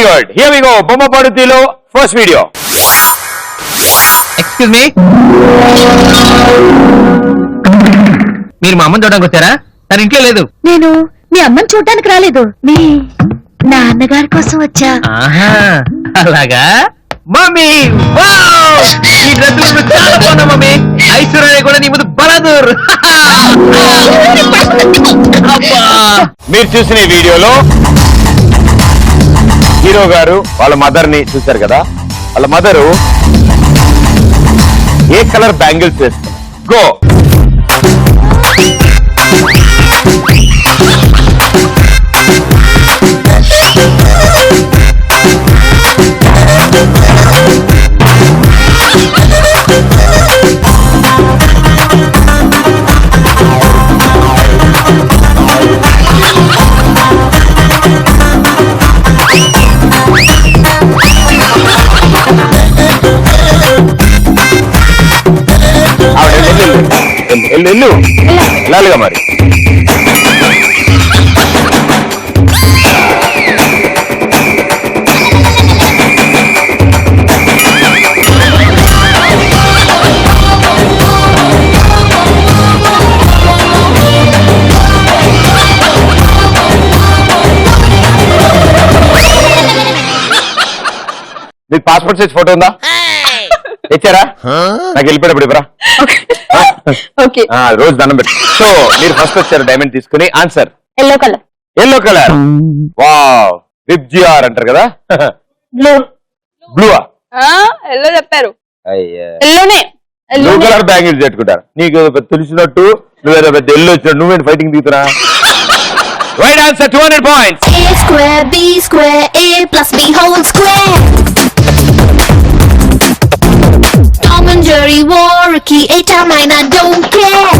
Very good. Here we go. బొమ్మ పడుతీలో first video. Excuse me, మీరు మా అమ్మని చూడడానికి వచ్చారా? తన ఇంట్లో లేదు. నేను మీ అమ్మని చూడడానికి రాలేదు, మీ నాన్నగారి కోసం వచ్చా. ఆహా, అలాగా. Mummy, wow! ఈ డ్రెస్ చాలా బాగున్నా మమ్మీ. ఐశ్వర్య కూడా నీ ముందు బలదూర్. మీరు చూసిన ఈ వీడియోలో హీరో గారు వాళ్ళ మదర్ ని చూశారు కదా. వాళ్ళ మదరు ఏ కలర్ బ్యాంగిల్స్ వేస్తారు? గో. ఎల్లు వెళ్ళాలిగా మరి. మీకు పాస్పోర్ట్ సైజ్ ఫోటో ఉందా? ఇచ్చారా? నాకు వెళ్ళిపోయినప్పుడు ఇవ్వరా. రోజు దండం పెట్టి. సో మీరు ఫస్ట్ వచ్చారు డైమండ్ తీసుకుని. Answer yellow colour. Yellow colour. Wow, VIBGYOR అంటారు కదా. బ్లూ. బ్లూవా? ఎల్లో చెప్పారు. ఎల్లోనే. బ్లూ కలర్ బ్యాంగిల్స్ పెట్టుకుంటారు. నీకు తెలిసినట్టు నువ్వేదో పెద్ద ఎల్లో వచ్చినట్టు నువ్వేం ఫైటింగ్ దిగుతున్నా? Right answer 200 points. A square B square A plus B whole square. Tom and Jerry war a key 8 or 9 I don't care.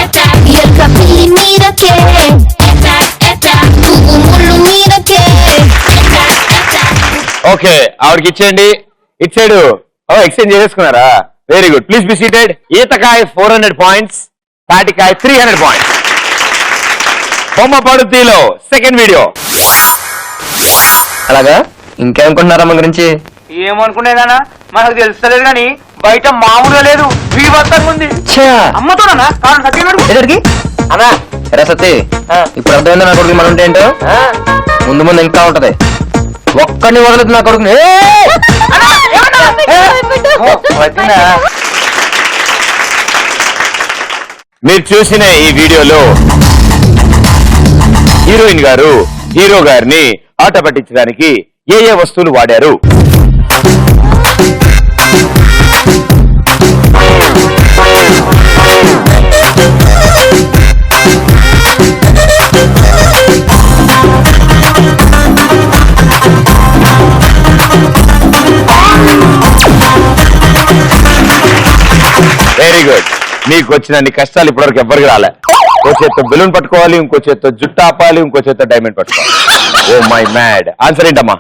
Attack el capilli mira che. Attack mullu mira che. Attack. Okay, ఆవిడకి ఇచ్చేయండి. ఇచ్చాడు. Exchange చేసేసుకున్నారా? Very good. Please be seated. ఈతకాయ 400 points, తాటికాయ 300 points. బొమ్మ పడుతీలో second video. అలాగా, ఇంకేమనుకుంటున్నారమ్మ గురించి? ఏమనుకునేదానా మనకు తెలుస్తలేదు కానీ బయట మామూలుగా లేదు, వీవర్తంగా ఉంది. అమ్మతోనా కారణం సత్యనాడు అన్నా ఎరా సత్తి, ఇప్పుడు అర్థమైందా నా కొడుకు మనం ఏంటో? ముందు ముందు ఇంకా ఉంటది. ఒక్కడిని వదలదు నా కొడుకుని. మీరు చూసిన ఈ వీడియోలో హీరోయిన్ గారు హీరో గారిని ఆట పట్టించడానికి ఏ ఏ వస్తువులు వాడారు? Very good. మీకు వచ్చిన అన్ని కష్టాలు ఇప్పటివరకు ఎవ్వరికి రాలే. ఇంకో చేత్తో బెలూన్ పట్టుకోవాలి, ఇంకో చేత్తో జుట్టు ఆపాలి, ఇంకో చేత్తో డైమండ్ పట్టుకోవాలి. Oh my mad. ఆన్సర్ ఏంటమ్మా?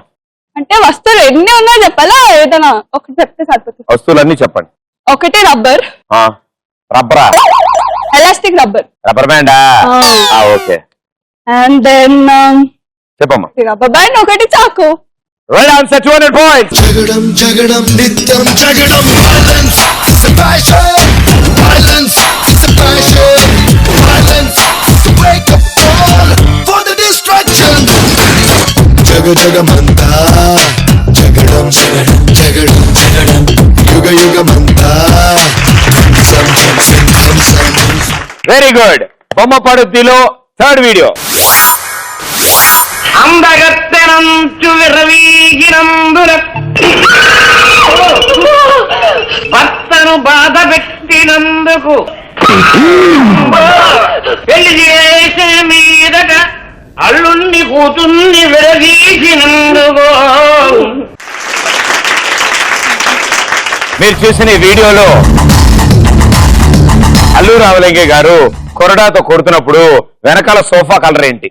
అంటే వస్తువులు ఎన్ని ఉన్నాయో చెప్పాలా? ఏదైనా ఒకటి చెప్తే సరిపోతుంది. వస్తువులన్నీ చెప్పండి. ఒకటి రబ్బర్. రబ్బరా? Elastic rubber. రబ్బర్ బ్యాండా? ఓకే. అండ్ దెన్ చెప్పమ్మా. రబ్బర్ బ్యాండ్, ఒకటి చాకు. Right answer 200 points. జగడం జగడం నిత్యం జగడం. Violence is a passion. Violence is a passion. Violence is a wake-up call for the destruction. జగ జగమంతా జగడం జగడం జగడం జగడం. యుగ యుగమంతా వెరీ గుడ్. బొమ్మ పడుతీలో థర్డ్ వీడియో. అందగత్తెనంచు విరవీగినందున భర్తను బాధ పెట్టినందుకు పెళ్లి చేసే మీదట అల్లుణ్ణి కూతుర్ని విరవీసినందుకు. మీరు చూసిన ఈ వీడియోలో అల్లు రామలింగయ్య గారు కొరడాతో కొడుతున్నప్పుడు వెనకాల సోఫా కలర్ ఏంటి?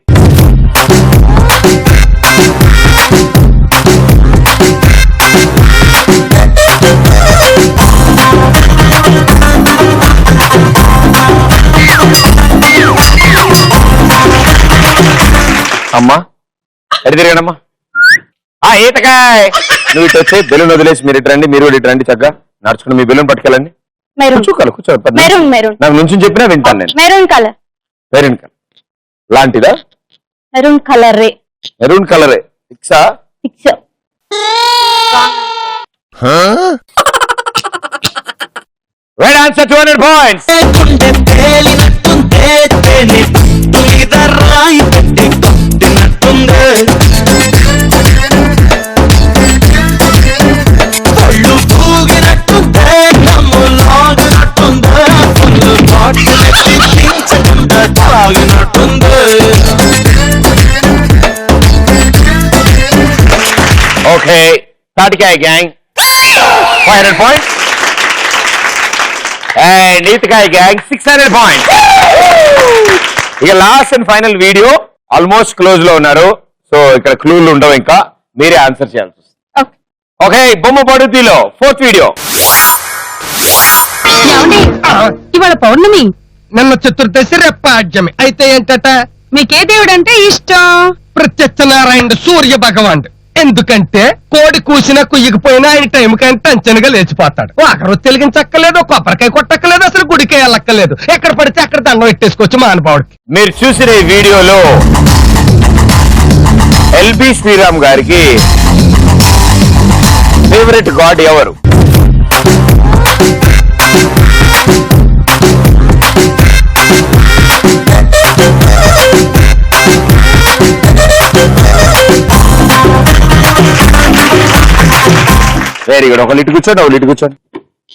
అమ్మా ఎటు తిరగడమ్మా ఈతకాయ్ నువ్వు ఇటు వచ్చి బెలూన్ వదిలేసి మీరు ఇటు రండి, మీరు కూడా ఇటు రండి, చక్కగా నడుచుకుని మీ బెలూన్ పట్టుకెళ్ళండి. మెరూన్ కూర్చోవాలి మెరూన్ మెరూన్ నాకు నుంచి చెప్పినా వింటాను నేను. మెరూన్ కలర్ మెరూన్ కలర్ లాంటిదా? మెరూన్ కలర్ మెరూన్ కలరే ఫిక్సా? Fix. Right answer 200 points. Okay తాటికాయ గ్యాంగ్ 500 పాయింట్స్ అండ్ ఈతకాయ గ్యాంగ్ 600 పాయింట్స్. ఇక last and final video almost close లో ఉన్నారు. సో ఇక్కడ క్లూలు ఉండవు, ఇంకా మీరే ఆన్సర్ చేయాల్సి వస్తుంది. ఓకే బొమ్మ పడుతీలో 4th వీడియో. ఇవాళ పౌర్ణమి, నిన్న చతుర్దశి రెప్పాడ్యమి. అయితే ఏంటట? మీకే దేవుడు అంటే ఇష్టం? ప్రత్యక్షనారాయణ సూర్య భగవాన్. ఎందుకంటే కోడి కూసినా కుయ్యకపోయినా ఆయన టైం కంటే టంచనగా లేచిపోతాడు. ఒకరు తెలిగించక్కలేదు, కొబ్బరికాయ కొట్టక్కలేదు, అసలు గుడికే వెళ్ళక్కలేదు. ఎక్కడ పడితే అక్కడ దండం పెట్టేసుకోవచ్చు మహానుభావుడికి. మీరు చూసిన ఈ వీడియోలో ఎల్బి శ్రీరామ్ గారికి ఫేవరెట్ గాడ్ ఎవరు? Very good. ఒకళ్ళు ఇటు కూర్చోండి, ఒకళ్ళు ఇటు కూర్చోండి.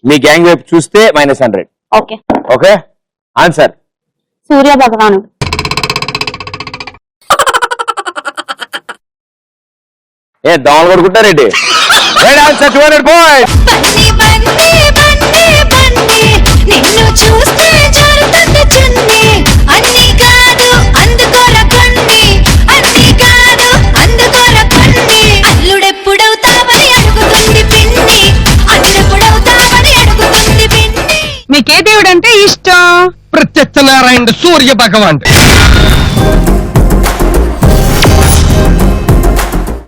మీ గ్యాంగ్ వైపు చూస్తే -100. ఓకే ఓకే ఆన్సర్ సూర్య భగవానుడు. దోమలు కొడుకుంటారేంటి? Right answer 200 points. బండి బండి బండి బండి నిన్ను చూస్తే జారుతుంది చున్ని అన్ని కాదు అందుకోరకండి అన్ని కాదు అందుకోరకండి అల్లుడెప్పుడవుతావని అడుగుతుంది పిండి అల్లుడెప్పుడవుతావని అడుగుతుంది పిండి. మీకే దేవుడు అంటే ఇష్టం? ప్రత్యక్షనారాయణ సూర్య భగవాన్.